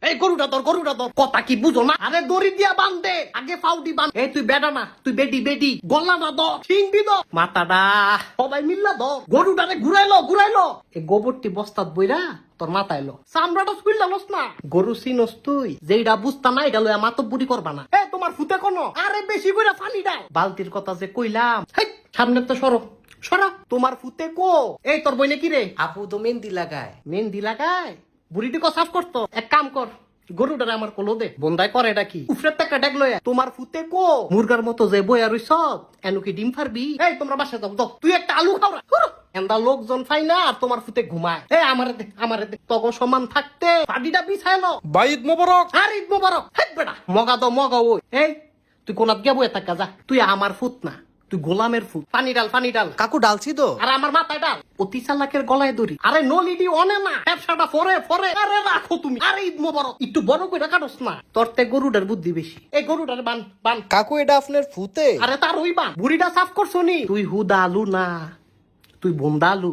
এই গরুটা ধর কথা কি বুঝো না? আরে দড়ি দিয়া বান্ধে আগে ফাউডি বান। এই তুই বেডা না, তুই বেডি গলাটা ধর, ঠিংটি ধর, মাথাটা সবাই মিল্লা ধর, গরুটারে ঘুরাইলো এই গোবরটি বস্তাত বইরা তোর মাথায় লো চামড়াটা শুইলা লস না। গরু চিনস তুই, যেইটা বুঝতা না এটা লইয়া মাতব্বরি করবা না। এ তোমার ফুতে কোনো আরে বেশি করে পানি দাও। বালতির কথা যে কইলাম, সামনে তো সরা তোমার ফুতে কো। এই তোর বইনে কি রে? আপু তো মেহেন্দি লাগায়। বুড়িটি কো সাফ করতো। এক কাম কর, গরুটারে আমার কোলো দে। বন্দায় করে এটা কি উফরের টাকা ডেক লয়া। তোমার ফুতে কো মুরগার মতো যে বইয়া রইছ, এনু কি ডিম ফারবি? এই তোমরা বাসা যাও, তুই একটা আলু খাওয়া। এন্দা লোকজন পাই না আর তোমার ফুতে ঘুমায়। এই আমারে দে তখন সমান থাকতে পাডিটা বিছাইলো। ভাই ঈদ মোবারক। আর ঈদ মোবারক। হেট বেটা মগা ওই। এই তুই কোনাত গিয়া বইয়া থাকা যা। তুই আমার ফুত না, তুই গোলামের ফুট। পানি ডাল কাকু ডালছি তো। আর আমার মাথায় ডাল। অতি চালাকের গলায় দড়ি। আরে নলিডি অনে না, ব্যবসাটা ফরে। আরে রাখো তুমি। আরে ঈদ মোবারক, একটু বড় করে কাটস না। তোর তে গরুটার বুদ্ধি বেশি। এই গরুটার বান। কাকু এটা আপনার ফুতে? আরে তার ওই বান। বুড়িটা সাফ করছো নি? তুই হুদা আলু না, তুই বোন্দা আলু।